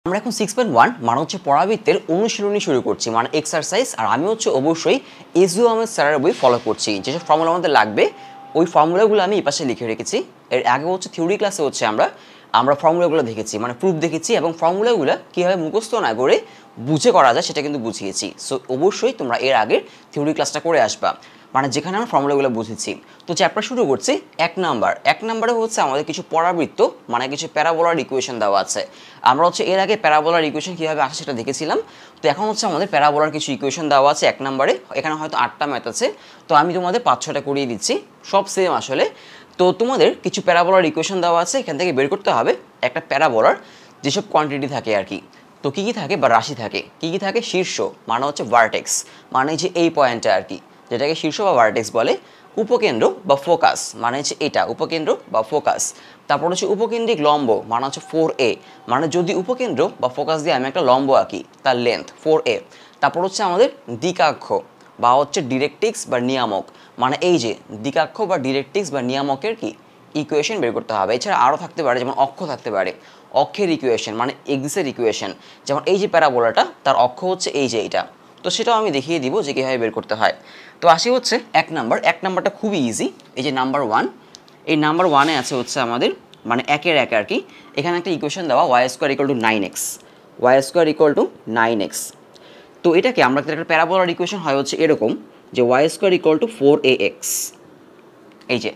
আমরা এখন 6.1 মানে হচ্ছে পরাবৃত্তের অনুশীলনী শুরু করছি, মানে এক্সারসাইজ। আর আমি হচ্ছে অবশ্যই এসইউ আহমেদ স্যারের বই ফলো করছি। যেসব ফর্মুলা আমাদের লাগবে ওই ফর্মুলাগুলো আমি এই পাশে লিখে রেখেছি। এর আগে হচ্ছে থিওরি ক্লাসে হচ্ছে আমরা ফর্মুলাগুলো দেখেছি, মানে প্রুফ দেখেছি, এবং ফর্মুলাগুলো কীভাবে মুখস্থ না করে বুঝে করা যায় সেটা কিন্তু বুঝিয়েছি। সো অবশ্যই তোমরা এর আগের থিওরি ক্লাসটা করে আসবা, মানে যেখানে আমরা ফর্মুলাগুলো বুঝেছি। তো চ্যাপ্টার শুরু করছি। এক নাম্বারে হচ্ছে আমাদের কিছু পরাবৃত্ত, মানে কিছু প্যারাবোলার ইকুয়েশন দেওয়া আছে। আমরা হচ্ছে এর আগে প্যারাবোলার ইকুয়েশন কীভাবে আসে সেটা দেখেছিলাম। তো এখন হচ্ছে আমাদের প্যারাবোলার কিছু ইকুয়েশন দেওয়া আছে এক নম্বরে। এখানে হয়তো 8টা ম্যাথ আছে, তো আমি তোমাদের 5-6টা করিয়ে দিচ্ছি, সব সেম আসলে। তো তোমাদের কিছু প্যারাবোলার ইকুয়েশন দেওয়া আছে, এখান থেকে বের করতে হবে একটা প্যারাবোলার যেসব কোয়ান্টিটি থাকে আর কি। তো কী কী থাকে বা রাশি থাকে, কী কী থাকে? শীর্ষ মানে হচ্ছে ভার্টেক্স, মানে যে এই পয়েন্টটা আর কি, যেটাকে শীর্ষ বা ভার্টেক্স বলে। উপকেন্দ্র বা ফোকাস মানে হচ্ছে এটা, উপকেন্দ্র বা ফোকাস। তারপর হচ্ছে উপকেন্দ্রিক লম্ব মানে হচ্ছে 4a, মানে যদি উপকেন্দ্র বা ফোকাস দিয়ে আমি একটা লম্ব আঁকি তার লেন্থ 4a। তারপর হচ্ছে আমাদের দ্বিকাক্ষ বা হচ্ছে ডিরেক্ট্রিক্স বা নিয়ামক, মানে এই যে দ্বিকাক্ষ বা ডিরেক্ট্রিক্স বা নিয়ামকের কি ইকুয়েশন বের করতে হবে। এছাড়া আরও থাকতে পারে, যেমন অক্ষ থাকতে পারে, অক্ষের ইকুয়েশন মানে এক্সিসের ইকুয়েশন। যেমন এই যে প্যারাবোলাটা, তার অক্ষ হচ্ছে এই যে এইটা। তো সেটাও আমি দেখিয়ে দিব যে কীভাবে বের করতে হয়। তো আসি হচ্ছে এক নাম্বারটা খুবই ইজি। এই যে নাম্বার 1, এই নাম্বার 1-এ আছে হচ্ছে আমাদের মানে একের এক আর কি। এখানে একটা ইকুয়েশন দেওয়া y² = 9x, y² = 9x। তো এটাকে আমরা একটা প্যারাবোলার ইকুয়েশন হয় হচ্ছে এরকম যে y² = 4ax। এই যে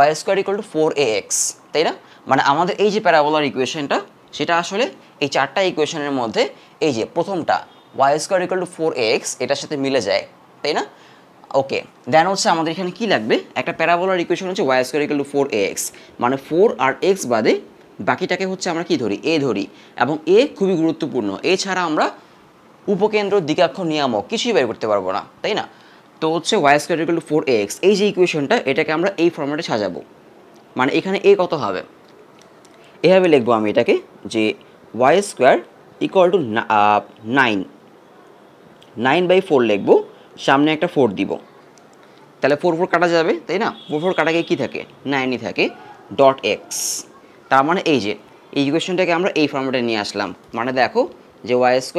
y² = 4ax, তাই না? মানে আমাদের এই যে প্যারাবোলার ইকুয়েশনটা, সেটা আসলে এই 4টা ইকুয়েশনের মধ্যে এই যে প্রথমটা y² = 4ax এটার সাথে মিলে যায়, তাই না? ওকে, দেন হচ্ছে আমাদের এখানে কি লাগবে, একটা প্যারাবোলার ইকুয়েশন হচ্ছে y² = 4ax, মানে 4 আর x বাদে বাকিটাকে হচ্ছে আমরা কি ধরি, a ধরি। এবং a খুবই গুরুত্বপূর্ণ, এ ছাড়া আমরা উপকেন্দ্র, দ্বিকাক্ষ, নিয়ামক কিছুই বের করতে পারবো না, তাই না? তো হচ্ছে y² = 4ax, এই যে ইকুয়েশনটা, এটাকে আমরা এই ফর্ম্যাটে সাজাবো। মানে এখানে a কত হবে, এভাবে লিখবো আমি এটাকে যে y² = 9/4 লিখবো, সামনে একটা 4 দিব, তাহলে 4 কাটা যাবে, তাই না? 4 কাটা গিয়ে কী থাকে, 9ই থাকে, .x। তার মানে এই যে এই ইকুয়েশনটাকে আমরা এই ফর্ম্যাটে নিয়ে আসলাম। মানে দেখো যে y² =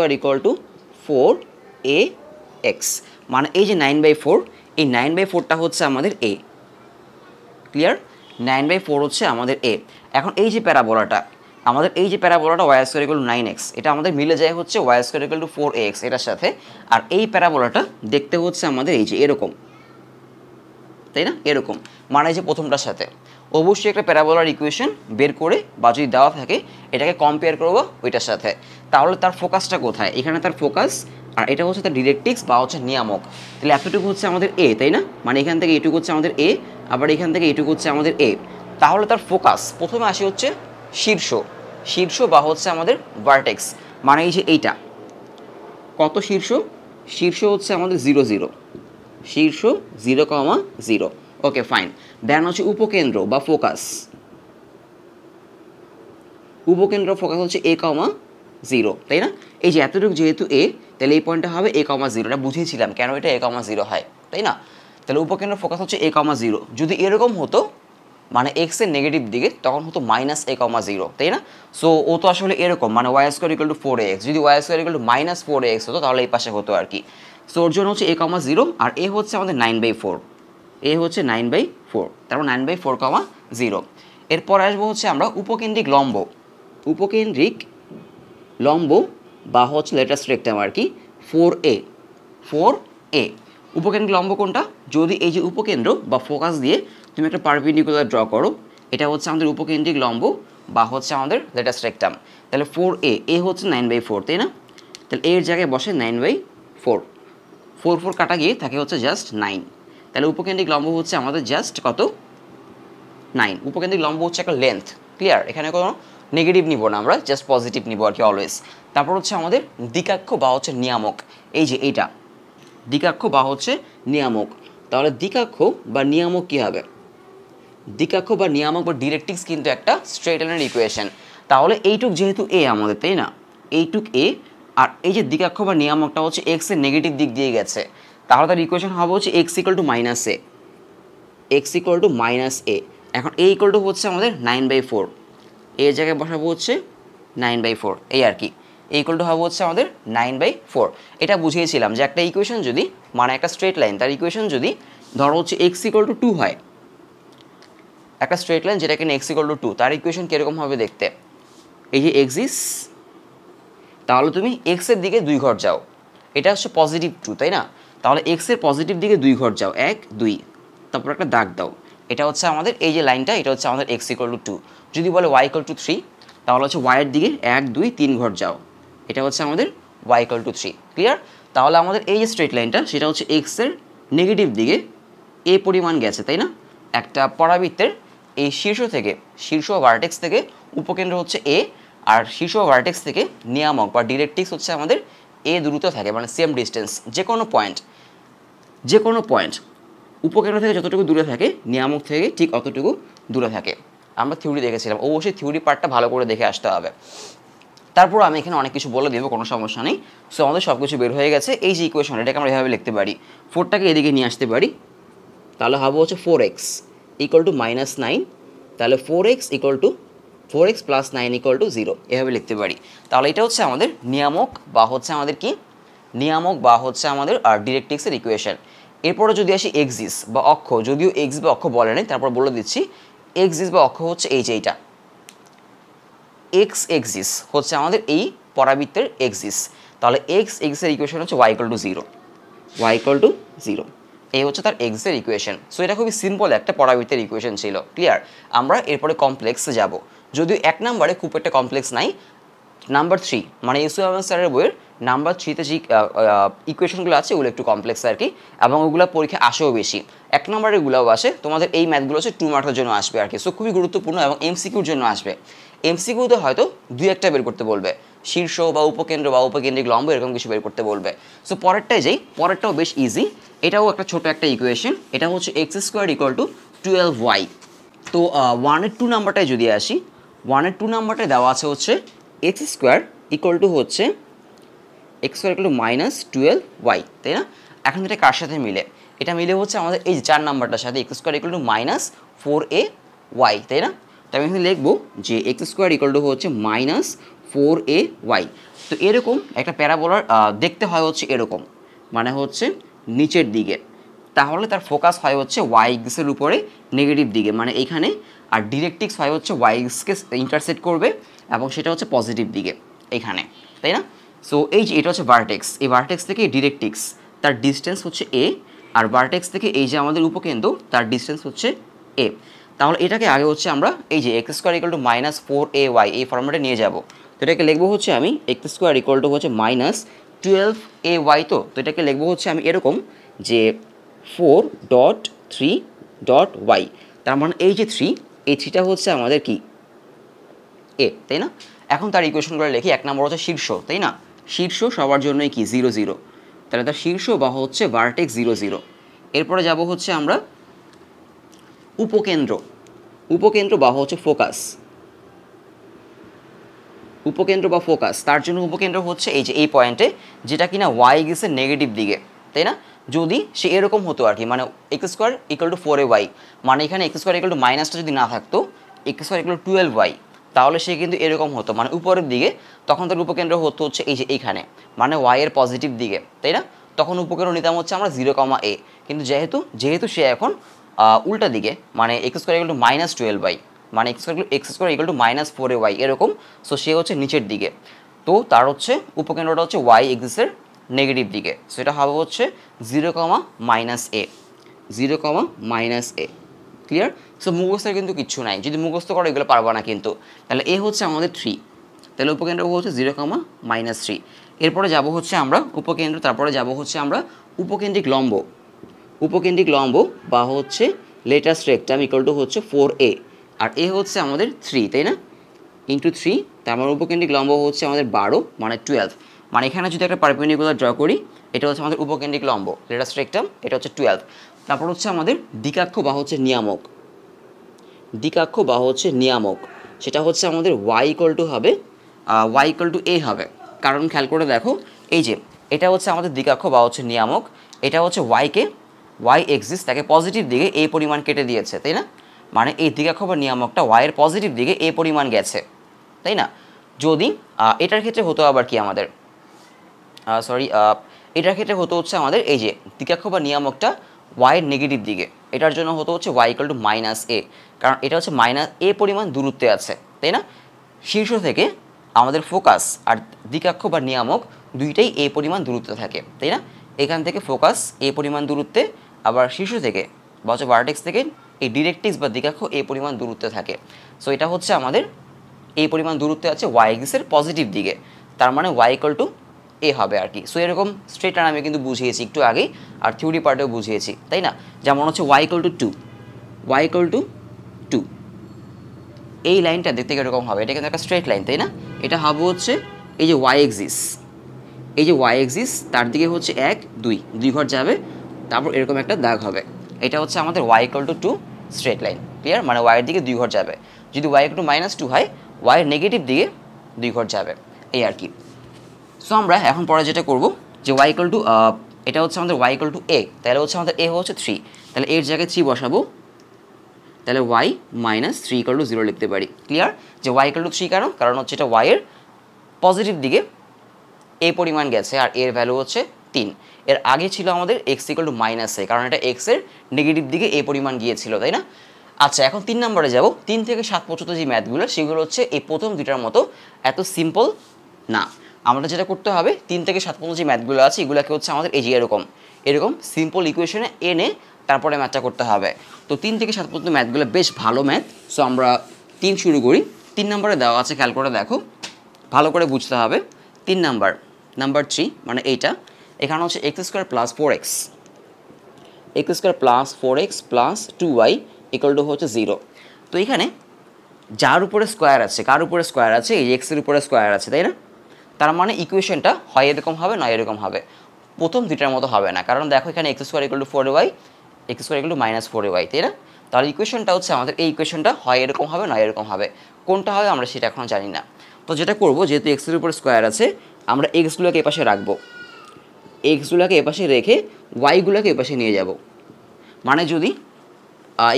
4ax, মানে এই যে 9/4, এই 9/4টা হচ্ছে আমাদের a। ক্লিয়ার? 9/4 হচ্ছে আমাদের a। এখন এই যে প্যারাবোলাটা, আমাদের এই যে প্যারাবোলাটা y² = 9x, এটা আমাদের মিলে যায় হচ্ছে y² = 4ax এটার সাথে। আর এই প্যারাবোলাটা দেখতে হচ্ছে আমাদের এই যে এরকম, তাই না? এরকম, মানে যে প্রথমটার সাথে অবশ্যই একটা প্যারাবোলার ইকুয়েশন বের করে বা যদি দেওয়া থাকে এটাকে কম্পেয়ার করবো ওইটার সাথে। তাহলে তার ফোকাসটা কোথায়, এখানে তার ফোকাস, আর এটা হচ্ছে তার ডিরেক্ট্রিক্স বা হচ্ছে নিয়ামক। তাহলে এতটুকু হচ্ছে আমাদের a, তাই না? মানে এখান থেকে এটুকু হচ্ছে আমাদের a, আবার এখান থেকে এটুকু হচ্ছে আমাদের a। তাহলে তার ফোকাস প্রথমে আসে হচ্ছে শীর্ষ বা হচ্ছে আমাদের ভার্টেক্স, মানে এই যে এইটা কত, শীর্ষ হচ্ছে আমাদের 0, 0, শীর্ষ 0,0। Okay fine. দেন হচ্ছে উপকেন্দ্র বা ফোকাস, ফোকাস হচ্ছে a,0, তাই না? এই যে এতটুকু যেহেতু a, তাহলে এই পয়েন্টটা হবে a,0। এটা বুঝিয়েছিলাম কেন এটা a,0 হয়, তাই না? তাহলে উপকেন্দ্র ফোকাস হচ্ছে a,0। যদি এরকম হতো মানে x এর নেগেটিভ দিকে, তখন হতো -a,0, তাই না? সো ও তো আসলে এরকম, মানে y² = 4ax। যদি y² = -4ax হতো তাহলে এই পাশে হতো আর কি। সো ওর জন্য হচ্ছে a,0, আর a হচ্ছে আমাদের 9/4, a হচ্ছে 9/4, তারপর 9/4, 0। এরপর আসবো হচ্ছে আমরা উপকেন্দ্রিক লম্ব বা হচ্ছে লেটাস্ট রেক্টাম আর কি, 4a। উপকেন্দ্রিক লম্ব কোনটা, যদি এই যে উপকেন্দ্র বা ফোকাস দিয়ে তুমি একটা পারপেন্ডিকুলার ড্র করো, এটা হচ্ছে আমাদের উপকেন্দ্রিক লম্ব বা হচ্ছে আমাদের লেটাস্ট রেক্টাম। তাহলে 4a হচ্ছে 9/4, তাই না? তাহলে এর জায়গায় বসে 9/4, 4 কাটা গিয়ে থাকে হচ্ছে জাস্ট 9। তাহলে উপকেন্দ্রিক লম্ব হচ্ছে আমাদের জাস্ট কত, 9। উপকেন্দ্রিক লম্ব হচ্ছে একটা লেন্থ। ক্লিয়ার? এখানে কোনো নেগেটিভ নিব না, আমরা জাস্ট পজিটিভ নিব আর কি অলওয়েজ। তারপর হচ্ছে আমাদের দ্বিকাক্ষ বা হচ্ছে নিয়ামক, এই যে এইটা দ্বিকাক্ষ বা হচ্ছে নিয়ামক। তাহলে দ্বিকাক্ষ বা নিয়ামক কী হবে, দ্বিকাক্ষ বা নিয়ামক বা ডিরেক্ট্রিক্স কিন্তু একটা স্ট্রেট লাইনের ইকুয়েশন। তাহলে এইটুক যেহেতু a আমাদের, তাই না? এইটুক a, আর এই যে দ্বিকাক্ষ বা নিয়ামকটা হচ্ছে x এর নেগেটিভ দিক দিয়ে গেছে, তাহলে তার ইকুয়েশন হবে হচ্ছে x = -a। এখন a = হচ্ছে আমাদের 9/4, এর জায়গায় বসাবো হচ্ছে 9/4, এই আর কি। ইকুয়াল টু হবে হচ্ছে আমাদের 9/4। এটা বুঝিয়েছিলাম যে একটা ইকুয়েশন যদি মানে একটা স্ট্রেট লাইন তার ইকুয়েশন যদি ধরো হচ্ছে x ইকুয়াল টু 2 হয়, একটা স্ট্রেট লাইন যেটা কিনা x ইকুয়াল টু 2 তার ইকুয়েশন কীরকম হবে দেখতে, এই যে এক্সিস, তাহলে তুমি x এর দিকে 2 ঘর যাও, এটা হচ্ছে পজিটিভ 2 তাই না, তাহলে x এর পজিটিভ দিকে 2 ঘর যাও, 1 2, তারপর একটা দাগ দাও, এটা হচ্ছে আমাদের এই যে লাইনটা, এটা হচ্ছে আমাদের x ইকুয়াল টু 2। যদি বলে y ইকুয়াল টু 3 তাহলে হচ্ছে y এর দিকে 1 2 3 ঘর যাও, এটা হচ্ছে আমাদের y ইকুয়াল টু 3। ক্লিয়ার? তাহলে আমাদের এই যে স্ট্রেট লাইনটা সেটা হচ্ছে x এর নেগেটিভ দিকে a পরিমাণ গেছে তাই না, একটা পরাবৃত্তের এই শীর্ষ ভার্টেক্স থেকে উপকেন্দ্র হচ্ছে a, আর শীর্ষ ভার্টেক্স থেকে নিয়ামক বা ডিরেক্ট্রিক্স হচ্ছে আমাদের a দূরত্ব থাকে, মানে সেম ডিস্টেন্স, যে কোনো পয়েন্ট উপকেন্দ্র থেকে যতটুকু দূরে থাকে নিয়ামক থেকে ঠিক অতটুকু দূরে থাকে। আমরা থিওরি দেখেছিলাম, অবশ্যই থিওরি পার্টটা ভালো করে দেখে আসতে হবে। তারপর আমি এখানে অনেক কিছু বলে দেবো, কোনো সমস্যা নেই। সো আমাদের সব কিছু বের হয়ে গেছে। এই যে ইকুয়েশন এটাকে আমরা এভাবে লিখতে পারি, 4টাকে এদিকে নিয়ে আসতে পারি, তাহলে হবে হচ্ছে 4x ইকুয়াল টু -9, তাহলে 4x প্লাস 9 ইকুয়াল টু 0, এভাবে লিখতে পারি। তাহলে এটা হচ্ছে আমাদের নিয়ামক বা হচ্ছে আমাদের ডিরেক্ট্রিক্সের ইকুয়েশন। এরপরে যদি আসি এক্সিস বা অক্ষ, যদিও এক্স বা অক্ষ বলে নেই, তারপর বলে দিচ্ছি এক্সিস বা অক্ষ হচ্ছে এই যে এইটা, এক্স এক্সিস হচ্ছে আমাদের এই পরাবৃত্তের এক্সিস। তাহলে এক্স এক্সের ইকুয়েশন হচ্ছে y ইকুয়াল টু 0, এই হচ্ছে তার এক্সের ইকুয়েশন। সো এটা খুবই সিম্পল একটা পরাবৃত্তের ইকুয়েশন ছিল। ক্লিয়ার? আমরা এরপরে কমপ্লেক্সে যাব, যদিও 1 নম্বরে খুব একটা কমপ্লেক্স নাই। নাম্বার 3 মানে ইউসুফ আহমেদ স্যারের বইয়ের নাম্বার 3তে যে ইকুয়েশনগুলো আছে ওগুলো একটু কমপ্লেক্স আর কি, এবং ওগুলো পরীক্ষা আসেও বেশি। 1 নম্বরেরগুলোও আসে, তোমাদের এই ম্যাথগুলো হচ্ছে 2 মার্কের জন্য আসবে আর কি। সো খুবই গুরুত্বপূর্ণ এবং এমসিকিউর জন্য আসবে। এমসিকিউতে হয়তো 2-1টা বের করতে বলবে, শীর্ষ বা উপকেন্দ্র বা উপকেন্দ্রিক লম্ব এরকম কিছু বের করতে বলবে। সো পরেরটাও বেশ ইজি, এটাও একটা ছোট একটা ইকুয়েশন, এটা হচ্ছে x² ইকুয়াল টু 12y। তো 1-এর 2 নাম্বারটায় যদি আসি, 1-এর 2 নাম্বারটায় দেওয়া আছে হচ্ছে x² ইকুয়াল টু হচ্ছে x² ইকুয়াল টু -12y, তাই না? এখন এটা কার সাথে মিলে? এটা মিলে হচ্ছে আমাদের এই যে 4 নাম্বারটার সাথে, x² ইকুয়াল টু -4ay, তাই না? তো আমি এখানে লিখবো যে x² ইকুয়াল টু হচ্ছে -4ay। তো এরকম একটা প্যারাবোলার দেখতে হয় হচ্ছে এরকম, মানে হচ্ছে নিচের দিকে, তাহলে তার ফোকাস হয় হচ্ছে y এক্সিসের উপরে নেগেটিভ দিকে, মানে এইখানে, আর ডিরেক্ট্রিক্স হয় হচ্ছে y এক্সকে ইন্টারসেক্ট করবে এবং সেটা হচ্ছে পজিটিভ দিকে এইখানে, তাই না? সো এই যে এটা হচ্ছে ভার্টেক্স, এই ভার্টেক্স থেকে ডিরেক্ট্রিক্স তার ডিস্টেন্স হচ্ছে a, আর ভার্টেক্স থেকে এই যে আমাদের উপকেন্দ্র তার ডিস্টেন্স হচ্ছে a। তাহলে এটাকে আগে হচ্ছে আমরা এই যে x² ইকুয়াল টু -4ay এই ফর্মেটে নিয়ে যাব। তো এটাকে লিখবো হচ্ছে আমি x² ইকুয়াল টু হচ্ছে -12ay। তো এটাকে লিখবো হচ্ছে আমি এরকম যে 4.3.y, তার মানে এই যে 3, এই 3টা হচ্ছে আমাদের কি a, তাই না? এখন তার ইকুয়েশনগুলো লিখি। 1 নম্বর হচ্ছে শীর্ষ, তাই না? শীর্ষ সবার জন্যই কি 0 0, তাহলে তার শীর্ষ বা হচ্ছে ভার্টেক্স 0 0। এরপরে যাব হচ্ছে আমরা উপকেন্দ্র বা হচ্ছে ফোকাস, তার জন্য উপকেন্দ্র হচ্ছে এই যে এই পয়েন্টে, যেটা কিনা y এক্সিসের নেগেটিভ দিকে, তাই না? যদি সে এরকম হতো আর কি, মানে x² ইকুয়াল টু 4ay, মানে এখানে x² ইকুয়াল টু মাইনাসটা যদি না থাকতো, x² ইকুয়াল টু 12y, তাহলে সে কিন্তু এরকম হতো, মানে উপরের দিকে, তখন তার উপকেন্দ্র হতো হচ্ছে এই যে এইখানে, মানে y এর পজিটিভ দিকে, তাই না? তখন উপকেন্দ্র নিতাম হচ্ছে আমরা 0,a, কিন্তু যেহেতু সে এখন উল্টা দিকে, মানে x² ইকুয়াল টু -12y, মানে x² ইকুয়াল টু -4ay এরকম, সো সে হচ্ছে নিচের দিকে, তো তার হচ্ছে উপকেন্দ্রটা হচ্ছে y এক্সিসের নেগেটিভ দিকে, সো এটা হবে হচ্ছে 0,-a। ক্লিয়ার? সো মুখস্থের কিন্তু কিচ্ছু নাই, যদি মুখস্থ করো এগুলো পারবা না কিন্তু। তাহলে এ হচ্ছে আমাদের 3, তাহলে উপকেন্দ্র হচ্ছে 0,-3। এরপরে যাব হচ্ছে আমরা উপকেন্দ্র, তারপরে যাব হচ্ছে আমরা উপকেন্দ্রিক লম্ব বা হচ্ছে লেটাস্ট রেক্টাম ইকুয়াল টু হচ্ছে 4a, আর এ হচ্ছে আমাদের 3, তাই না? ইন্টু 3, তার মানে উপকেন্দ্রিক লম্ব হচ্ছে আমাদের 12, মানে 12, মানে এখানে যদি একটা পারপেন্ডিকুলার ড্র করি, এটা হচ্ছে আমাদের উপকেন্দ্রিক লম্ব লেটাস্ট রেক্টাম, এটা হচ্ছে 12। তারপর হচ্ছে আমাদের দ্বিকাক্ষ বা হচ্ছে নিয়ামক, সেটা হচ্ছে আমাদের y ইকুয়াল টু a হবে। কারণ খেয়াল করে দেখো, এই যে এটা হচ্ছে আমাদের দ্বিকাক্ষ বা হচ্ছে নিয়ামক, এটা হচ্ছে y এক্সিস তাকে পজিটিভ দিকে a পরিমাণ কেটে দিয়েছে, তাই না? মানে এই দ্বিকাক্ষ বা নিয়ামকটা y এর পজিটিভ দিকে a পরিমাণ গেছে, তাই না? যদি এটার ক্ষেত্রে হতো আবার কি আমাদের এটার ক্ষেত্রে হতো হচ্ছে আমাদের এই যে দিকাক্ষ বা নিয়ামকটা ওয়াইয়ের নেগেটিভ দিকে, এটার জন্য হতো হচ্ছে ওয়াই ইকুয়াল টু মাইনাস এ, কারণ এটা হচ্ছে মাইনাস এ পরিমাণ দূরত্বে আছে, তাই না? শীর্ষ থেকে আমাদের ফোকাস আর দিকাক্ষ বা নিয়ামক দুইটাই এ পরিমাণ দূরত্বে থাকে, তাই না? এখান থেকে ফোকাস এ পরিমাণ দূরত্বে, আবার শীর্ষ থেকে বা হচ্ছে ভার্টেক্স থেকে এই ডিরেক্ট্রিক্স বা দিকাক্ষ এ পরিমাণ দূরত্বে থাকে। সো এটা হচ্ছে আমাদের এই পরিমাণ দূরত্বে আছে ওয়াই এক্সিসের পজিটিভ দিকে, তার মানে ওয়াই ইকুয়াল টু এ হবে আর কি। সো এরকম স্ট্রেট লাইন আমি কিন্তু বুঝিয়েছি একটু আগেই, আর থিওরি পার্টেও বুঝিয়েছি, তাই না? যেমন হচ্ছে y equal to 2, y equal to 2, এই লাইনটা দেখতে এরকম হবে, এটা কিন্তু একটা স্ট্রেট লাইন, তাই না? এটা হবে হচ্ছে এই যে ওয়াই এক্সিস, এই যে ওয়াই এক্সিস তার দিকে হচ্ছে 1 2 ঘর যাবে, তারপর এরকম একটা দাগ হবে, এটা হচ্ছে আমাদের y equal to 2 straight line, clear? মানে ওয়াইয়ের দিকে 2 ঘর যাবে। যদি ওয়াই ইকুয়াল টু -2 হয়, ওয়াইয়ের নেগেটিভ দিকে 2 ঘর যাবে, এই আর কি। সো আমরা এখন পরে যেটা করব যে ওয়াই ইকুয়াল টু এটা হচ্ছে আমাদের ওয়াই ইকুয়াল টু এ, তাহলে হচ্ছে আমাদের এ হচ্ছে 3, তাহলে এর জায়গায় 3 বসাবো, তাহলে ওয়াই মাইনাস 3 ইকুয়াল টু 0 লিখতে পারি, ক্লিয়ার? যে ওয়াই ইকুয়াল টু 3 কারণ হচ্ছে এটা ওয়াইয়ের পজিটিভ দিকে এ পরিমাণ গেছে আর এর ভ্যালু হচ্ছে 3। এর আগে ছিল আমাদের এক্স ইকুয়াল টু -এ, কারণ এটা এক্সের নেগেটিভ দিকে এ পরিমাণ গিয়েছিল, তাই না? আচ্ছা, এখন 3 নম্বরে যাব। 3 থেকে 7 পর্যন্ত যে ম্যাথগুলো সেগুলো হচ্ছে এই প্রথম দুটার মতো এত সিম্পল না। আমরা যেটা করতে হবে, 3 থেকে 7 পর্যন্ত যে ম্যাথগুলো আছে এগুলোকে হচ্ছে আমাদের এই যে এরকম সিম্পল ইকুয়েশনে এনে তারপরে ম্যাথটা করতে হবে। তো 3 থেকে 7 পর্যন্ত ম্যাথগুলো বেশ ভালো ম্যাথ। সো আমরা 3 শুরু করি। 3 নম্বরে দেওয়া আছে, খেয়াল করে দেখো, ভালো করে বুঝতে হবে। 3 নাম্বার 3 মানে এইটা, এখানে হচ্ছে x² plus 4x, x² plus 4x plus 2y equal to হচ্ছে 0। তো এখানে যার উপরে স্কোয়ার আছে, কার উপরে স্কোয়ার আছে? এই এক্সের উপরে স্কোয়ার আছে, তাই না? তার মানে ইকুয়েশনটা হয় এরকম হবে, নয় এরকম হবে, প্রথম দুইটার মতো হবে না। কারণ দেখো এখানে x² equal to 4y, x² equal to -4y, তাই না? তাহলে ইকুয়েশনটা হচ্ছে আমাদের এই ইকুয়েশনটা হয় এরকম হবে, নয় এরকম হবে, কোনটা হবে আমরা সেটা এখনও জানি না। তো যেটা করব, যেহেতু এক্সের উপরে স্কোয়ার আছে, আমরা এক্সগুলোকে এপাশে রাখবো, এক্সগুলোকে এপাশে রেখে ওয়াইগুলোকে এপাশে নিয়ে যাব। মানে যদি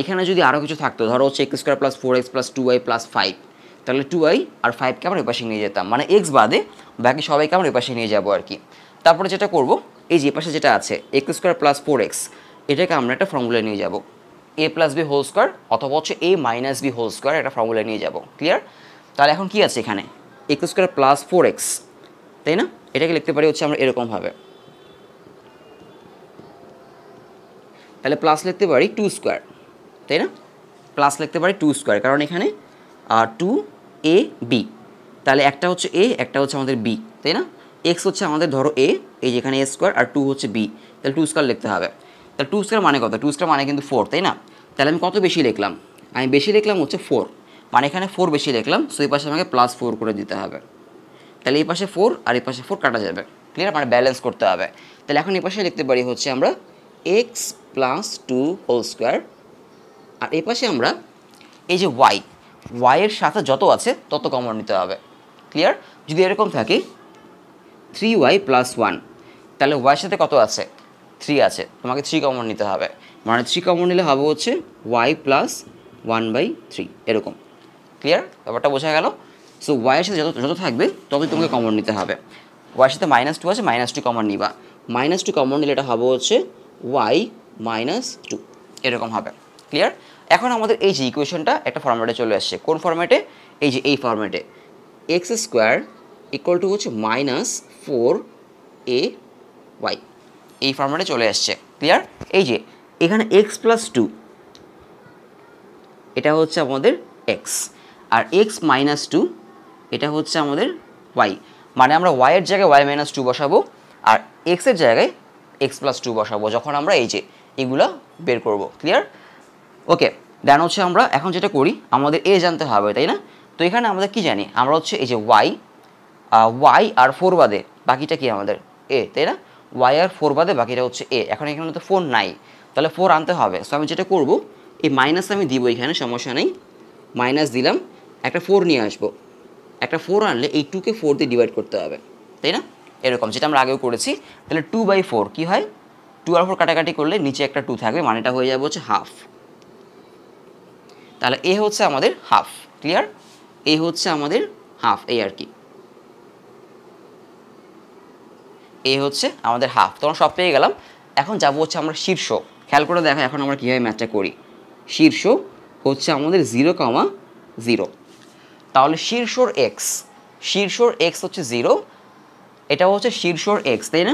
এখানে যদি আরও কিছু থাকতো, ধরো হচ্ছে x² plus 4x plus 2y plus 5, তাহলে 2y আর 5কে আমরা এপাশে নিয়ে যেতাম, মানে এক্স বাদে বাকি সবাইকে আমরা এপাশে নিয়ে যাবো আর কি। তারপরে যেটা করব, এই যে এপাশে যেটা আছে x² প্লাস 4x, এটাকে আমরা একটা ফর্মুলায় নিয়ে যাব, a plus b whole square অথবা হচ্ছে a minus b whole square, একটা ফর্মুলায় নিয়ে যাব, ক্লিয়ার? তাহলে এখন কি আছে এখানে? x² প্লাস 4x, তাই না? এটাকে লিখতে পারি হচ্ছে আমরা এরকমভাবে, তাহলে প্লাস লিখতে পারি 2 স্কোয়ার, তাই না? প্লাস লিখতে পারি 2 স্কোয়ার, কারণ এখানে 2ab, তাহলে একটা হচ্ছে a, একটা হচ্ছে আমাদের b, তাই না? x হচ্ছে আমাদের ধরো a, এই যেখানে a স্কোয়ার, আর 2 হচ্ছে b, তাহলে 2 স্কোয়ার লিখতে হবে। তাহলে 2 স্কোয়ার মানে কত? 2 স্কোয়ার মানে কিন্তু 4, তাই না? তাহলে আমি কত বেশি লিখলাম? আমি বেশি লিখলাম হচ্ছে 4, মানে এখানে 4 বেশি লিখলাম, সো এই পাশে আমাকে +4 করে দিতে হবে। তাহলে এই পাশে 4 আর এই পাশে 4 কাটা যাবে, ক্লিয়ার? মানে ব্যালেন্স করতে হবে। তাহলে এখন এই পাশে লিখতে পারি হচ্ছে আমরা x প্লাস 2 হোল স্কোয়ার, আর এই পাশে আমরা এই যে ওয়াইয়ের সাথে যত আছে তত কমন নিতে হবে, ক্লিয়ার? যদি এরকম থাকে 3y প্লাস 1, তাহলে ওয়াইয়ের সাথে কত আছে? 3 আছে, তোমাকে 3 কমন নিতে হবে, মানে 3 কমন নিলে হবে হচ্ছে y প্লাস 1/3, এরকম, ক্লিয়ার? ব্যাপারটা বোঝা গেল? সো ওয়াইয়ের সাথে যত থাকবে ততই তোমাকে কমন নিতে হবে। ওয়াইয়ের সাথে -2 আছে, -2 কমন নিবা, -2 কমন নিলে এটা হবে হচ্ছে y -2, এরকম হবে, ক্লিয়ার? এখন আমাদের এই যে ইকুয়েশনটা একটা ফরম্যাটে চলে আসছে, কোন ফরম্যাটে? এই যে এই ফরম্যাটে, x² ইকুয়াল টু হচ্ছে -4ay, এই ফরম্যাটে চলে আসছে, ক্লিয়ার? এই যে এখানে x প্লাস 2, এটা হচ্ছে আমাদের x, আর x মাইনাস 2 এটা হচ্ছে আমাদের y, মানে আমরা y এর জায়গায় y মাইনাস 2 বসাবো আর x এর জায়গায় x প্লাস 2 বসাবো যখন আমরা এই যে এগুলা বের করব, ক্লিয়ার? ওকে, দেন হচ্ছে আমরা এখন যেটা করি, আমাদের a জানতে হবে, তাই না? তো এখানে আমাদের কি জানি, আমরা হচ্ছে এই যে y আর 4 বাদে বাকিটা কি আমাদের a, তাই না? y আর 4 বাদে বাকিটা হচ্ছে a। এখন এখানে তো 4 নাই, তাহলে 4 আনতে হবে। সো আমি যেটা করব, এই মাইনাস আমি দিব, এখানে সমস্যা নেই, মাইনাস দিলাম, একটা 4 নিয়ে আসবো, একটা 4 আনলে এই 2কে 4 দিয়ে ডিভাইড করতে হবে, তাই না? এরকম যেটা আমরা আগেও করেছি। তাহলে 2/4 কী হয়? 2 আর 4 কাটাকাটি করলে নিচে একটা 2 থাকবে, মানেটা হয়ে যাবে হচ্ছে হাফ। তাহলে এ হচ্ছে আমাদের হাফ, ক্লিয়ার? এ হচ্ছে আমাদের হাফ, এই আর কি, এই হচ্ছে আমাদের হাফ। তখন সব পেয়ে গেলাম। এখন যাবো হচ্ছে আমরা শীর্ষ। খেয়াল করে দেখো এখন আমরা কীভাবে ম্যাথটা করি। শীর্ষ হচ্ছে আমাদের 0,0, তাহলে শীর্ষর এক্স হচ্ছে 0, এটা হচ্ছে শীর্ষর এক্স, তাই না?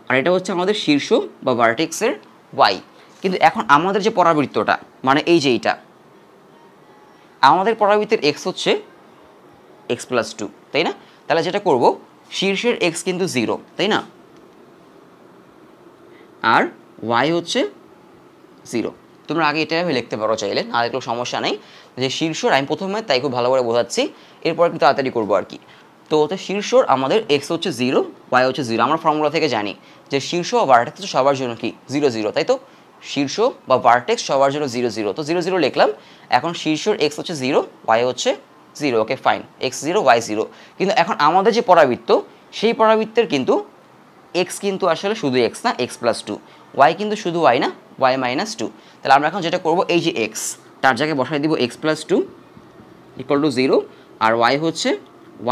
আর এটা হচ্ছে আমাদের শীর্ষ বা ভার্টেক্সের ওয়াই। কিন্তু এখন আমাদের যে পরাবৃত্তটা, মানে এই যে এইটা, আমাদের পরাবৃত্তের এক্স হচ্ছে x+2, তাই না? তাহলে যেটা করব, শীর্ষের এক্স কিন্তু 0, তাই না? আর ওয়াই হচ্ছে 0। তোমরা আগে এটা লিখতে পারো চাইলে, আর কোনো সমস্যা নেই। যে শীর্ষর আমি প্রথমে তাই খুব ভালো করে বোঝাচ্ছি, এরপর একটু তাড়াতাড়ি করবো আর কি। তো শীর্ষর আমাদের এক্স হচ্ছে 0, ওয়াই হচ্ছে 0। আমরা ফর্মুলা থেকে জানি যে শীর্ষ বা ভার্টেক্স সবার জন্য কি 0, 0, তাই তো? শীর্ষ বা ভার্টেক্স সবার জন্য 0, 0, তো 0, 0 লিখলাম। এখন শীর্ষর এক্স হচ্ছে 0, ওয়াই হচ্ছে 0, ওকে ফাইন, x 0, y 0। কিন্তু এখন আমাদের যে পরাবৃত্ত, সেই পরাবৃত্তের কিন্তু এক্স কিন্তু আসলে শুধু এক্স না, x+2, ওয়াই কিন্তু শুধু ওয়াই না, y-2। তাহলে আমরা এখন যেটা করবো, এই যে এক্স, তার জায়গায় বসাই দিব x+2 = 0, আর ওয়াই হচ্ছে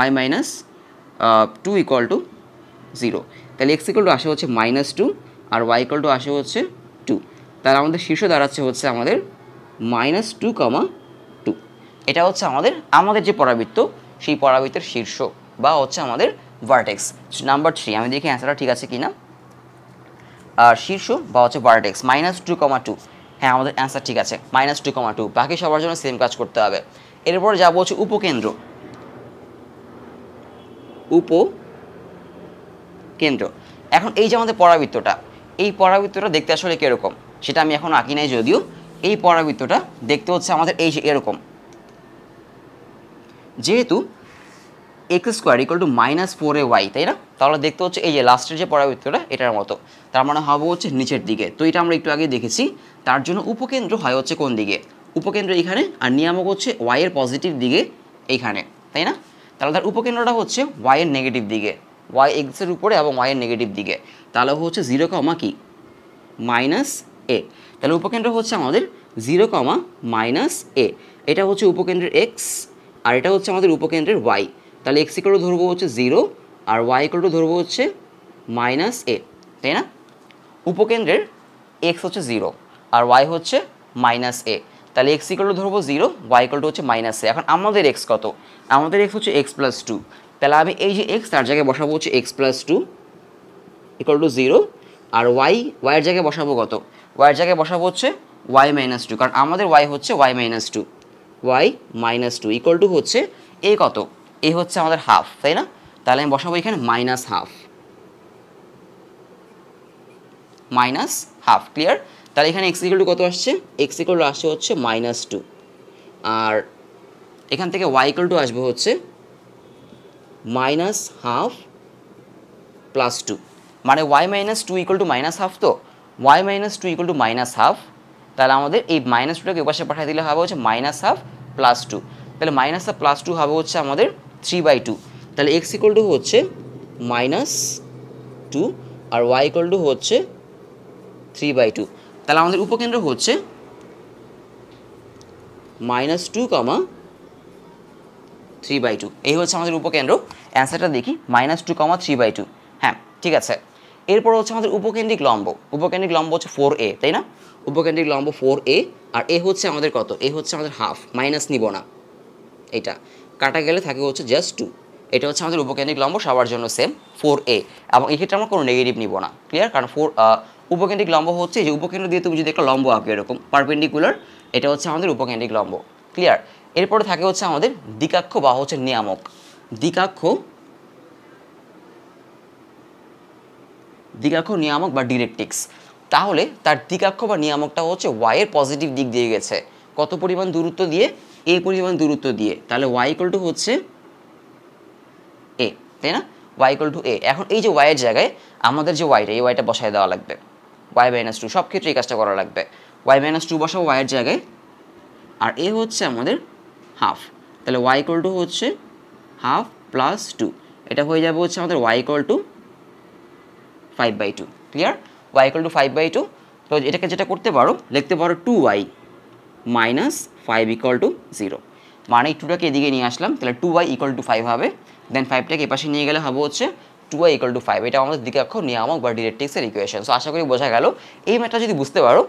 y-2 = 0। তাহলে x আসে হচ্ছে -2 আর y আসে হচ্ছে 2। তাহলে আমাদের শীর্ষ দাঁড়াচ্ছে হচ্ছে আমাদের -2,2। এটা হচ্ছে আমাদের যে পরাবৃত্ত, সেই পরাবৃত্তের শীর্ষ বা হচ্ছে আমাদের ভার্টেক্স। নাম্বার 3, আমি দেখি অ্যান্সারটা ঠিক আছে কিনা। আর শীর্ষ বা হচ্ছে ভার্টেক্স -2,2, হ্যাঁ আমাদের অ্যান্সার ঠিক আছে, -2,2। বাকি সবার জন্য সেম কাজ করতে হবে। এরপর যাবো হচ্ছে উপকেন্দ্র। এখন এই যে আমাদের পরাবৃত্তটা, এই পরাবৃত্তটা দেখতে আসলে কীরকম সেটা আমি এখন আঁকি নাই যদিও। এই পরাবৃত্তটা দেখতে হচ্ছে আমাদের এই যে এরকম, যেহেতু x² = -4ay, তাই না? তাহলে দেখতে হচ্ছে এই যে লাস্টের যে পরাবৃত্তটা এটার মতো, তার মানে হবে হচ্ছে নিচের দিকে। তো এটা আমরা একটু আগে দেখেছি। তার জন্য উপকেন্দ্র হয় হচ্ছে কোন দিকে? উপকেন্দ্র এখানে, আর নিয়ামক হচ্ছে y এর পজিটিভ দিকে এইখানে, তাই না? তাহলে তার উপকেন্দ্রটা হচ্ছে y এর নেগেটিভ দিকে, y এক্সের উপরে এবং y এর নেগেটিভ দিকে। তাহলে হচ্ছে 0, কি -a। তাহলে উপকেন্দ্র হচ্ছে আমাদের 0, -a। এটা হচ্ছে উপকেন্দ্রের x, আর এটা হচ্ছে আমাদের উপকেন্দ্রের y। তাহলে x ধরবো হচ্ছে 0 আর y ধরবো হচ্ছে -a, তাই না? উপকেন্দ্রের x হচ্ছে 0 আর y হচ্ছে -a। তাহলে x ধরবো 0, y হচ্ছে -a। এখন আমাদের x কত? আমাদের x হচ্ছে x+2। তাহলে আমি এই যে x, তার জায়গায় বসাবো হচ্ছে x+2 = 0, আর y এর জায়গায় বসাবো কত? y এর জায়গায় বসাবো হচ্ছে y-2, কারণ আমাদের y হচ্ছে y-2। y-2 হচ্ছে a কত? a হচ্ছে আমাদের হাফ, তাই না? তাহলে আমি বসাবো এখানে -হাফ, ক্লিয়ার? তাহলে এখানে x কত আসছে? x আসছে হচ্ছে -2, আর এখান থেকে y আসবে হচ্ছে -হাফ + 2, মানে y-2 = -হাফ। তো y-2 = -হাফ, তাহলে আমাদের এই -2টাকে পাশে পাঠিয়ে দিলে হবে হচ্ছে -হাফ + 2। তাহলে -হাফ + 2 হবে হচ্ছে আমাদের 3/2। তাহলে x হচ্ছে -2 আর y হচ্ছে 3/2। তাহলে আমাদের উপকেন্দ্র হচ্ছে -2, 3/2। এই হচ্ছে আমাদের উপকেন্দ্র। অ্যান্সারটা দেখি, -2, 3/2। হ্যাঁ ঠিক আছে। এরপর হচ্ছে আমাদের উপকেন্দ্রিক লম্ব। উপকেন্দ্রিক লম্ব হচ্ছে 4a, তাই না? উপকেন্দ্রিক লম্ব 4a, আর এ হচ্ছে আমাদের কত? এ হচ্ছে আমাদের হাফ, মাইনাস নিব না, এটা কাটা গেলে থাকে হচ্ছে জাস্ট 2। এটা হচ্ছে আমাদের উপকেন্দ্রিক লম্ব, সবার জন্য সেম 4a, এবং এক্ষেত্রে আমরা কোনো নেগেটিভ নিব না, ক্লিয়ার? কারণ উপকেন্দ্রিক লম্ব হচ্ছে যে উপকেন্দ্র দিয়ে তুমি যদি একটা লম্ব আঁকো এরকম পারপেন্ডিকুলার, এটা হচ্ছে আমাদের উপকেন্দ্রিক লম্ব, ক্লিয়ার? এরপরে থাকে হচ্ছে আমাদের দ্বিকাক্ষ বা হচ্ছে নিয়ামক। দ্বিকাক্ষ নিয়ামক বা ডিরেক্ট্রিক্স। তাহলে তার দ্বিকাক্ষ বা নিয়ামকটা হচ্ছে y এর পজিটিভ দিক দিয়ে গেছে, কত পরিমাণ দূরত্ব দিয়ে? a পরিমাণ দূরত্ব দিয়ে। তাহলে y হচ্ছে a, তাই না? y a। এখন এই যে y এর জায়গায় আমাদের যে y এই yটা বসায় দেওয়া লাগবে, y-2, সব ক্ষেত্রে এই কাজটা করা লাগবে। y-2 বসাবো y এর জায়গায়, আর a হচ্ছে আমাদের হাফ। তাহলে y হচ্ছে হাফ + 2, এটা হয়ে যাবে হচ্ছে আমাদের y 5/2, ক্লিয়ার? y 5/2। তো এটাকে যেটা করতে পারো, লিখতে পারো 2y - 5 = 0। মানে এই 2টাকে এদিকে নিয়ে আসলাম, তাহলে 2y = 5 হবে। দেন 5টাকে এপাশে নিয়ে গেলে হবে হচ্ছে 2y = 5। এটা আমাদের দ্বিঘাক্ষ নিয়ামক বা ডিরেক্ট্রিক্সের ইকুয়েশন। সো আশা করি বোঝা গেল। এই ম্যাথটা যদি বুঝতে পারো,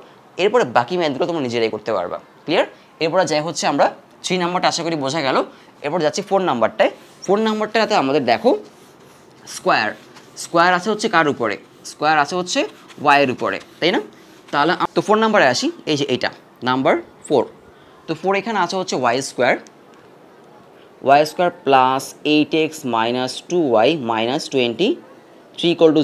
এরপরে বাকি ম্যাথগুলো তোমরা নিজেরাই করতে পারবা। ক্লিয়ার? এরপরে যাই হচ্ছে আমরা 3 নাম্বারটা আশা করি বোঝা গেল। এরপর যাচ্ছি 4 নাম্বারটায়। 4 নাম্বারটাতে আমাদের দেখো স্কোয়ার আছে হচ্ছে কার উপরে? স্কোয়ার আছে হচ্ছে ওয়াইয়ের উপরে, তাই না? তাহলে তো 4 নাম্বারে আসি, এই যে এইটা নাম্বার 4। তো 4 এখানে আছে হচ্ছে y square plus 8x minus 2y minus 23 =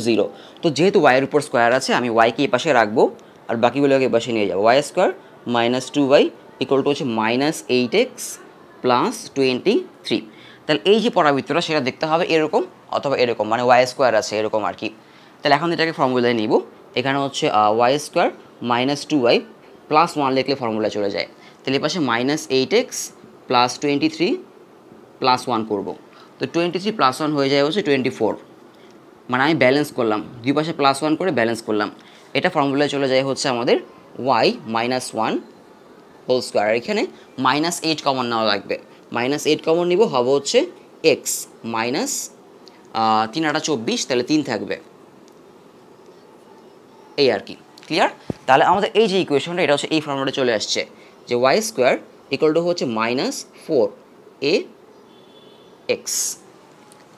0। তো যেহেতু ওয়াইয়ের উপর স্কোয়ার আছে, আমি ওয়াইকে এই পাশে রাখবো আর বাকিগুলোকে এই পাশে নিয়ে যাবো। ওয়াই স্কোয়ার মাইনাস 2y = হচ্ছে মাইনাস 8x প্লাস 23। তাহলে এই যে পরাবৃত্তটা সেটা দেখতে হবে এরকম অথবা এরকম, মানে ওয়াই স্কোয়ার আছে এরকম আর কি। তাহলে এখন এটাকে ফর্মুলায় নিব। এখানে হচ্ছে y square minus 2y plus 1 লিখলে ফর্মুলা চলে যায়। তাহলে এই পাশে মাইনাস 8x প্লাস 23 প্লাস 1 করবো। তো 23 প্লাস 1 হয়ে যায় হচ্ছে 24। মানে আমি ব্যালেন্স করলাম, দুই পাশে প্লাস 1 করে ব্যালেন্স করলাম। এটা ফর্মুলায় চলে যায় হচ্ছে আমাদের y মাইনাস 1 হোল স্কোয়ার। আর এখানে মাইনাস 8 কমন নেওয়া লাগবে। মাইনাস 8 কমন নিব, হবে হচ্ছে x মাইনাস 3 8 24, তাহলে 3 থাকবে, এই আর কি। ক্লিয়ার? তাহলে আমাদের এই যে ইকুয়েশনটা এটা হচ্ছে এই ফর্মুলাটা চলে আসছে যে ওয়াই স্কোয়ার = হচ্ছে মাইনাস 4ax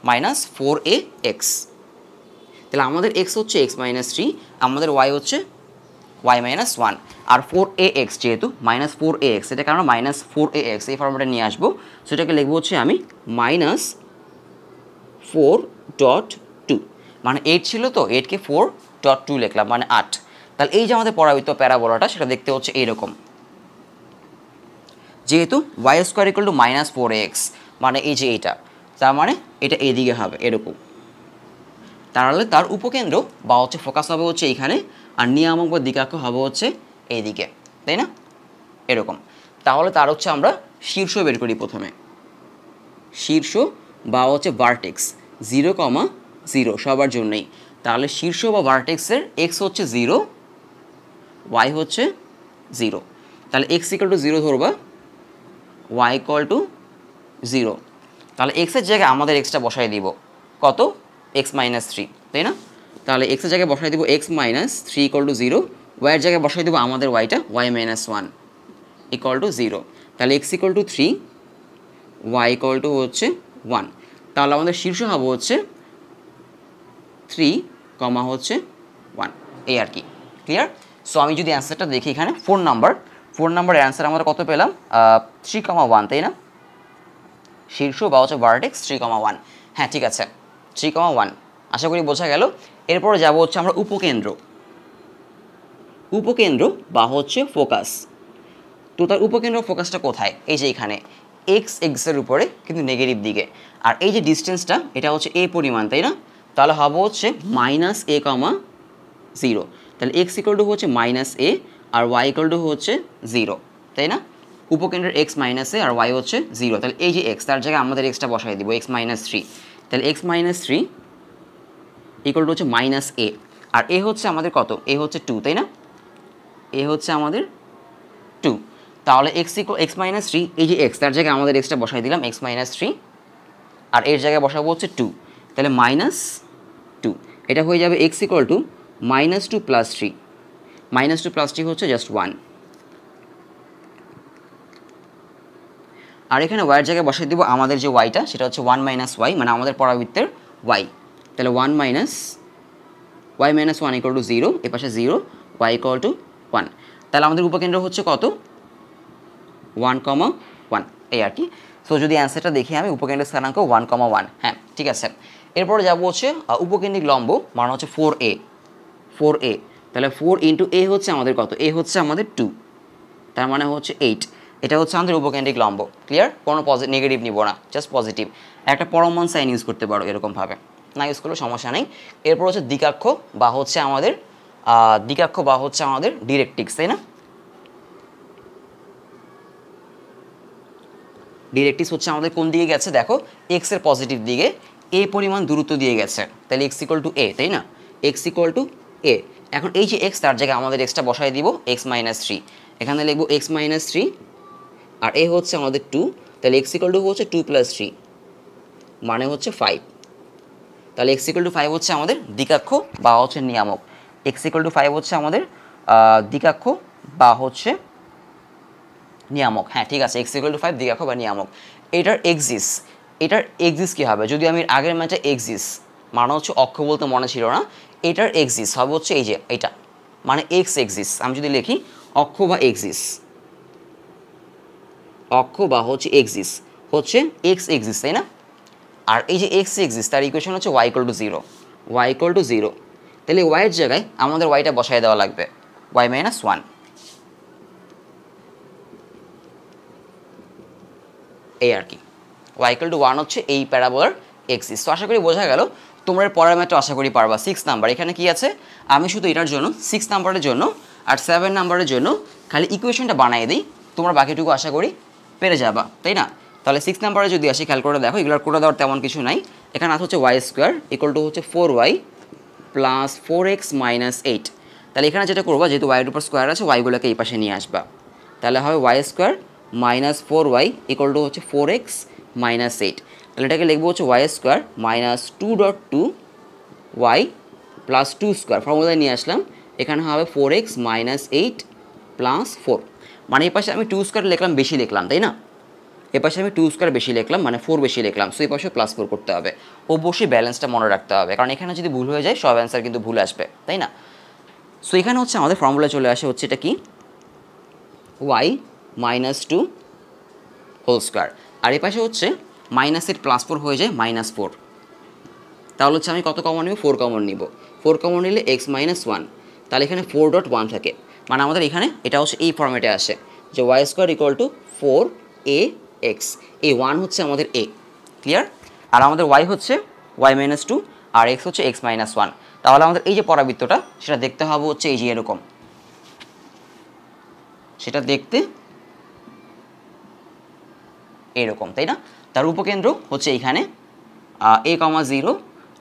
মাইনাস 4ax। তাহলে আমাদের x হচ্ছে x মাইনাস 3, আমাদের y হচ্ছে y মাইনাস 1, আর 4ax যেহেতু মাইনাস 4ax, এটা কারণ মাইনাস 4ax এই ফর্মুলাটা নিয়ে আসবো। সেটাকে লিখবো হচ্ছে আমি মাইনাস 4.2, মানে 8 ছিল তো 8কে 4.2 লিখলাম, মানে 8। তাহলে এই যে আমাদের পরাবৃত্ত প্যারাবোলাটা সেটা দেখতে হচ্ছে এইরকম। যেহেতু ওয়াই স্কোয়ার = মাইনাস 4ax, মানে এই যে এইটা, তার মানে এটা এদিকে হবে এরকম। তাহলে তার উপকেন্দ্র বা হচ্ছে ফোকাস হবে হচ্ছে এইখানে, আর নিয়ামক বা দ্বিঘাক্ষ হবে হচ্ছে এইদিকে, তাই না? এরকম। তাহলে তার হচ্ছে আমরা শীর্ষ বের করি প্রথমে। শীর্ষ বা হচ্ছে ভার্টেক্স 0,0 সবার জন্যই। তাহলে শীর্ষ বা ভার্টেক্সের x হচ্ছে 0, y হচ্ছে 0। তাহলে x = 0 ধরবা, y = 0। তাহলে x এর জায়গায় আমাদের xটা বসাই দিব কত? x মাইনাস 3, তাই না? তাহলে x এর জায়গায় বসাই দিব x মাইনাস 3 = 0, y এর জায়গায় বসাই দিব আমাদের yটা y মাইনাস 1 = 0। তাহলে x = 3, y = হচ্ছে 1। তাহলে আমাদের শীর্ষ হবে হচ্ছে 3, হচ্ছে 1, এই আর কি। ক্লিয়ার? সো আমি যদি অ্যান্সারটা দেখি এখানে 4 নাম্বারের অ্যান্সার আমরা কত পেলাম? 3,1, তাই না? শীর্ষ বা হচ্ছে ভার্টেক্স 3,1। হ্যাঁ ঠিক আছে, 3,1 আশা করি বোঝা গেল। এরপরে যাব হচ্ছে আমরা উপকেন্দ্র বা হচ্ছে ফোকাস। তো তার উপকেন্দ্র ফোকাসটা কোথায়? এই যে এখানে এক্সের উপরে কিন্তু নেগেটিভ দিকে, আর এই যে ডিস্টেন্সটা এটা হচ্ছে a পরিমাণ, তাই না? তাহলে হবে হচ্ছে মাইনাস a, 0। তাহলে x = হচ্ছে মাইনাস a আর y = হচ্ছে 0, তাই না? উপকেন্দ্রের x মাইনাস a আর y হচ্ছে 0। তাহলে এই যে x, তার জায়গায় আমাদের xটা বসাই দিব x মাইনাস 3। তাহলে x মাইনাস 3 = হচ্ছে মাইনাস a, আর a হচ্ছে আমাদের কত? a হচ্ছে 2, তাই না? a হচ্ছে আমাদের 2। তাহলে x মাইনাস 3, এই যে x, তার জায়গায় আমাদের xটা বসাই দিলাম x মাইনাস 3, আর এর জায়গায় বসাবো হচ্ছে 2। তাহলে মাইনাস 2, এটা হয়ে যাবে x = minus 2 plus 3। Minus 2 plus 3 হচ্ছে জাস্ট 1। আর এখানে y এর জায়গায় বসাই দিব আমাদের যে yটা সেটা হচ্ছে 1 মাইনাস y, মানে আমাদের পরাবৃত্তের y। তাহলে 1 মাইনাস y মাইনাস 1 = 0, এ পাশে 0, y = 1। তাহলে আমাদের উপকেন্দ্র হচ্ছে কত? 1,1, এই আর কি। সো যদি অ্যান্সারটা দেখি আমি, উপকেন্দ্রের স্থানাঙ্ক 1,1। হ্যাঁ ঠিক আছে। এরপরে যাবো হচ্ছে উপকেন্দ্রিক লম্ব, মানে হচ্ছে 4a। তাহলে 4 × a হচ্ছে আমাদের কত? a হচ্ছে আমাদের 2, তার মানে হচ্ছে 8। এটা হচ্ছে আমাদের উপকেন্দ্রিক লম্ব। ক্লিয়ার? কোনো নেগেটিভ নিব না, জাস্ট পজিটিভ। একটা পরমাণ সাইন ইউজ করতে পারো এরকমভাবে, না ইউজ করলেও সমস্যা নেই। এরপর হচ্ছে দ্বিঘাক্ষ বা হচ্ছে আমাদের ডিরেক্ট্রিক্স, তাই না? ডিরেক্ট্রিক্স হচ্ছে আমাদের কোন দিকে গেছে? দেখো x এর পজিটিভ দিকে a পরিমাণ দূরত্ব দিয়ে গেছে, তাহলে x = a, তাই না? x = a। এখন এই যে x, তার জায়গায় আমাদের xটা বসাই দিব x মাইনাস 3। এখানে লিখব x মাইনাস 3, আর a হচ্ছে আমাদের 2, তাহলে এক্স ইকুয়াল টু হচ্ছে 2 + 3 মানে হচ্ছে 5। তাহলে এক্স ইকুয়াল টু 5 হচ্ছে আমাদের দিকাক্ষ বা হচ্ছে নিয়ামক। এক্স ইকুয়াল টু 5 হচ্ছে আমাদের দিকাক্ষ বা হচ্ছে নিয়ামক। হ্যাঁ ঠিক আছে, এক্স ইকুয়াল টু 5 দিকাক্ষ বা নিয়ামক। এটার এক্সিস কী হবে? যদি আমি আগের ম্যাচে এক্সিস মানে হচ্ছে অক্ষ বলতে মনে ছিল না, এটার এক্সিস হবে হচ্ছে এই যে এটা, মানে এক্স এক্সিস। আমি যদি লিখি অক্ষ বা এক্সিস, অক্ষ বা হচ্ছে এক্সিস হচ্ছে এক্স এক্সিস, তাই না? আর এই যে এক্স এক্সিস তার ইকুয়েশন হচ্ছে y equal to 0, y equal to 0। তাহলে ওয়াইয়ের জায়গায় আমাদের ওয়াইটা বসায় দেওয়া লাগবে, ওয়াই মাইনাস 1, এই আর কি। ওয়াই ইকুয়াল টু 1 হচ্ছে এই প্যারাবোলার এক্সিস। তো আশা করি বোঝা গেল। তোমরা পরের ম্যাথটা আশা করি পারবা। 6 নাম্বার এখানে কি আছে, আমি শুধু এটার জন্য 6 নাম্বারের জন্য আর 7 নাম্বারের জন্য খালি ইকুয়েশনটা বানিয়ে দিই, তোমরা বাকিটুকু আশা করি পেরে যাবা, তাই না? তাহলে 6 নাম্বারে যদি আসি, খেয়াল করে দেখো, এগুলোর করে দেওয়ার তেমন কিছু নাই। এখানে আছে হচ্ছে ওয়াই স্কোয়ার ইকুয়াল টু হচ্ছে 4y প্লাস 4x মাইনাস 8। তাহলে এখানে যেটা করবো, যেহেতু ওয়াইয়ের উপর স্কোয়ার আছে, ওয়াইগুলোকে এই পাশে নিয়ে আসবা। তাহলে হবে y square minus 4y equal to হচ্ছে 4x মাইনাস 8। তাহলে এটাকে লিখবো হচ্ছে y square minus 2.2y plus 2 square, ফর্মুলায় নিয়ে আসলাম। এখানে হবে 4x মাইনাস 8 প্লাস 4। মানে এই পাশে আমি 2 স্কোয়ার লিখলাম, বেশি লিখলাম, তাই না? এ পাশে আমি 2 স্কোয়ার বেশি লিখলাম, মানে 4 বেশি লিখলাম। সো এই পাশে প্লাস 4 করতে হবে। অবশ্যই ব্যালেন্সটা মনে রাখতে হবে, কারণ এখানে যদি ভুল হয়ে যায় সব অ্যান্সার কিন্তু ভুল আসবে, তাই না? সো এখানে হচ্ছে আমাদের ফর্মুলা চলে আসে হচ্ছে এটা কি, ওয়াই মাইনাস 2 হোল স্কোয়ার। আর এই পাশে হচ্ছে মাইনাস 8 প্লাস 4 হয়ে যায় মাইনাস 4। তাহলে হচ্ছে আমি কত কমন নিব? 4 কমন নিব। 4 কমন নিলে এক্স মাইনাস 1, তাহলে এখানে 4.1 থাকে। মানে আমাদের এখানে এটা হচ্ছে এই ফর্মেটে আসে যে Y square equal two 4ax। এই 1 হচ্ছে আমাদের এ, ক্লিয়ার? আর আমাদের ওয়াই হচ্ছে ওয়াই মাইনাস 2 আর এক্স হচ্ছে এক্স মাইনাস 1। তাহলে আমাদের এই যে পরাবৃত্তটা, সেটা দেখতে হবে হচ্ছে এই যে এরকম, সেটা দেখতে এরকম, তাই না? তার উপকেন্দ্র হচ্ছে এইখানে a,0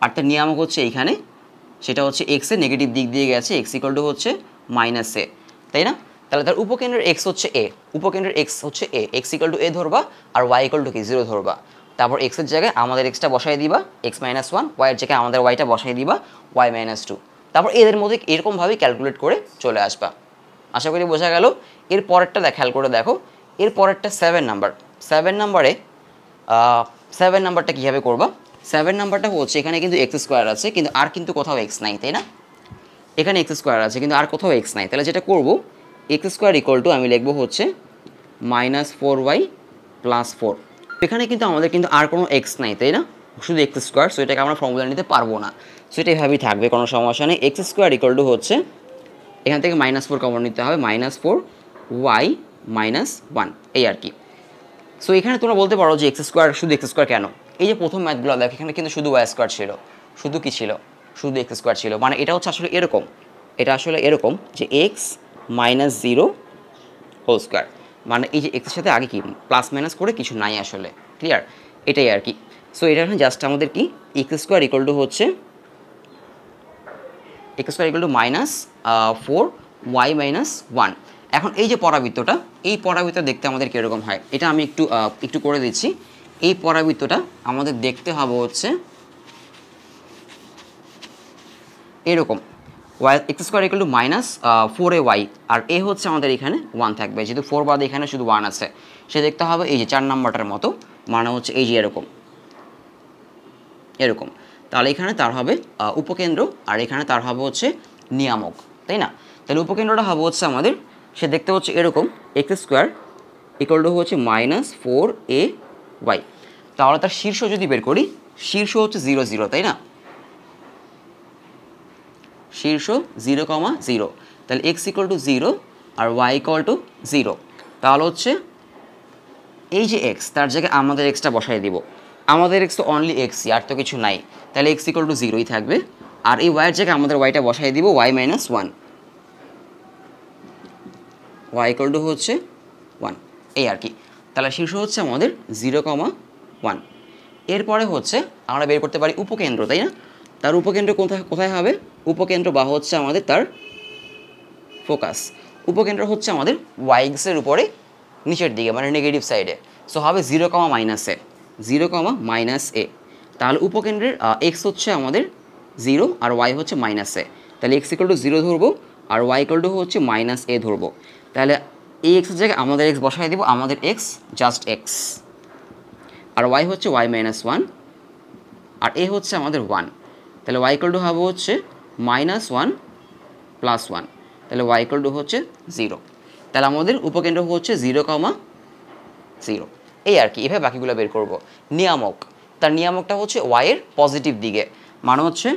আর তার নিয়ামক হচ্ছে এইখানে, সেটা হচ্ছে এক্সের নেগেটিভ দিক দিয়ে গেছে, এক্স ইকুয়াল টু হচ্ছে মাইনাস এ, তাই না? তাহলে তার উপকেন্দ্রের এক্স হচ্ছে এ, উপকেন্দ্রের এক্স হচ্ছে এ, এক্স ইকুয়াল টু এ ধরবা আর ওয়াই ইকুয়াল টু কি 0 ধরবা। তারপর এক্সের জায়গায় আমাদের এক্সটা বসাই দিবা এক্স মাইনাস 1, ওয়াইয়ের জায়গায় আমাদের ওয়াইটা বসাই দিবা ওয়াই মাইনাস 2। তারপর এদের মধ্যে এরকমভাবেই ক্যালকুলেট করে চলে আসবা। আশা করি বোঝা গেল। এর পরেরটা খেয়াল করে দেখো, এর পরেরটা 7 নাম্বার। 7 নাম্বারে 7 নাম্বারটা কীভাবে করবা? 7 নাম্বারটা হচ্ছে এখানে কিন্তু এক্স স্কোয়ার আছে, কিন্তু আর কিন্তু কোথাও এক্স নাই, তাই না? এখানে এক্স স্কোয়ার আছে কিন্তু আর কোথাও এক্স নাই। তাহলে যেটা করবো, এক্স স্কোয়ার ইকুয়াল টু আমি লিখবো হচ্ছে মাইনাস 4y প্লাস 4। এখানে কিন্তু আমাদের কিন্তু আর কোনো এক্স নাই, তাই না? শুধু এক্স স্কোয়ার। সো এটাকে আমরা ফর্মুলা নিতে পারবো না, সো এটা এভাবেই থাকবে, কোনো সমস্যা নেই। এক্স স্কোয়ার ইকুয়াল টু হচ্ছে এখান থেকে মাইনাস 4 কমন নিতে হবে, মাইনাস 4y মাইনাস 1, এই আর কি। সো এখানে তোমরা বলতে পারো যে এক্স স্কোয়ার, শুধু এক্স স্কোয়ার কেন? এই যে প্রথম ম্যাথগুলো দেখ, এখানে কিন্তু শুধু ওয়াই স্কোয়ার ছিল, শুধু কি ছিল? শুধু এক্স স্কোয়ার ছিল। মানে এটা হচ্ছে আসলে এরকম, এটা আসলে এরকম যে এক্স মাইনাস 0 হোল স্কোয়ার। মানে এই যে এক্সের সাথে আগে কি প্লাস মাইনাস করে কিছু নাই আসলে, ক্লিয়ার? এটাই আর কি। সো এটা জাস্ট আমাদের কি এক্স স্কোয়ার ইকুয়াল টু হচ্ছে x square equal to minus 4y minus 1। এখন এই যে পরাবৃত্তটা, এই পরাবৃত্ত দেখতে আমাদের কীরকম হয় এটা আমি একটু করে দিচ্ছি। এই পরাবৃত্তটা আমাদের দেখতে হবে হচ্ছে এরকম, y x square equal to minus 4ay, আর এ হচ্ছে আমাদের এখানে 1 থাকবে, যেহেতু 4 বাদে এখানে শুধু 1 আছে। সে দেখতে হবে এই যে 4 নাম্বারটার মতো, মানে হচ্ছে এই যে এরকম এরকম। তাহলে এখানে তার হবে উপকেন্দ্র আর এখানে তার হবে হচ্ছে নিয়ামক, তাই না? তাহলে উপকেন্দ্রটা হবে হচ্ছে আমাদের, সে দেখতে হচ্ছে এরকম, এক্স স্কোয়ার ইকুয়াল টু হচ্ছে মাইনাস 4ay। তাহলে তার শীর্ষ যদি বের করি, শীর্ষ হচ্ছে 0 0, তাই না? শীর্ষ 0,0। তাহলে এক্স ইকুয়াল টু 0 আর ওয়াই ইকুয়াল টু 0। তাহলে হচ্ছে এই যে এক্স, তার জায়গায় আমাদের এক্সটা বসাই দিব। আমাদের এক্স তো অনলি এক্সই, আর তো কিছু নাই। তাহলে এক্স ইকুয়াল টু 0ই থাকবে। আর এই ওয়াইয়ের জায়গায় আমাদের ওয়াইটা বসাই দিব y minus 1, y equal to হচ্ছে 1, এই আর কি। তাহলে শীর্ষ হচ্ছে আমাদের 0,1। এরপরে হচ্ছে আমরা বের করতে পারি উপকেন্দ্র, তাই না? তার উপকেন্দ্র কোথায় হবে? উপকেন্দ্র বা হচ্ছে আমাদের তার ফোকাস। উপকেন্দ্র হচ্ছে আমাদের ওয়াই এক্সের উপরে নিচের দিকে, মানে নেগেটিভ সাইডে। সো হবে 0, -a 0, -a। তাহলে উপকেন্দ্রের এক্স হচ্ছে আমাদের 0 আর ওয়াই হচ্ছে -a। তাহলে x = 0 ধরবো আর y = হচ্ছে -a ধরবো। তাহলে এই এক্সের জায়গায় আমাদের এক্স বসাই দিব, আমাদের এক্স জাস্ট এক্স, আর y হচ্ছে y - 1 আর a হচ্ছে আমাদের 1। তাহলে y = হবে হচ্ছে -1 + 1, তাহলে y = হচ্ছে 0। তাহলে আমাদের উপকেন্দ্র হচ্ছে 0, 0। এই আর কি, এভাবে বাকিগুলো বের করব। নিয়ামক, তার নিয়ামকটা হচ্ছে y এর পজিটিভ দিকে, মানে হচ্ছে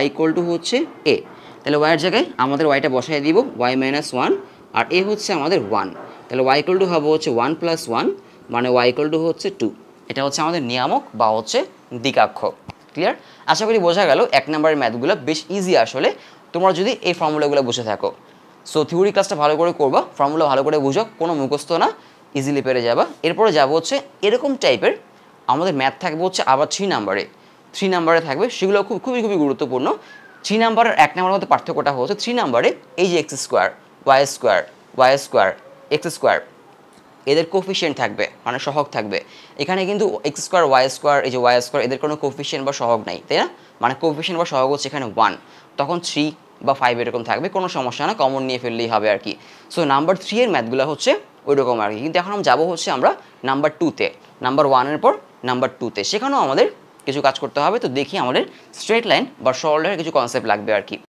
y = হচ্ছে a। তাহলে y এর জায়গায় আমাদের yটা বসাই দিব, y - 1 আর a হচ্ছে আমাদের 1। তাহলে y = হবে হচ্ছে 1 + 1, মানে y = হচ্ছে 2। এটা হচ্ছে আমাদের নিয়ামক বা হচ্ছে দিকাক্ষ। ক্লিয়ার? আশা করি বোঝা গেল। 1 নম্বরের ম্যাথগুলো বেশ ইজি আসলে, তোমরা যদি এই ফর্মুলাগুলো বুঝে থাকো। সো থিওরি ক্লাসটা ভালো করে করবা, ফর্মুলা ভালো করে বুঝো, কোনো মুখস্থ না, ইজিলি পেরে যাবা। এরপরে যাবো হচ্ছে এরকম টাইপের আমাদের ম্যাথ থাকবে হচ্ছে আবার 3 নাম্বারে থাকবে, সেগুলো খুবই গুরুত্বপূর্ণ। 3 নাম্বার আর 1 নাম্বারের মধ্যে পার্থক্যটা হচ্ছে 3 নাম্বারে এই যে x², y², x², এদের কোফিশিয়েন্ট থাকবে, মানে সহগ থাকবে। এখানে কিন্তু x², y², এই যে y² এদের কোনো কোফিশিয়েন্ট বা সহগ নাই, তাই না? মানে কোফিশিয়েন্ট বা সহগ হচ্ছে এখানে 1, তখন 3 বা 5 এরকম থাকবে, কোনো সমস্যা না, কমন নিয়ে ফেললেই হবে আর কি। সো নাম্বার 3 এর ম্যাথগুলো হচ্ছে ওই রকম আর কি। কিন্তু এখন আমরা যাবো হচ্ছে আমরা নাম্বার 2-তে, নাম্বার 1-এর পর নাম্বার 2-তে, সেখানেও আমাদের কিছু কাজ করতে হবে। তো দেখি আমাদের স্ট্রেট লাইন বা সরল রেখার কিছু কনসেপ্ট লাগবে আর কি।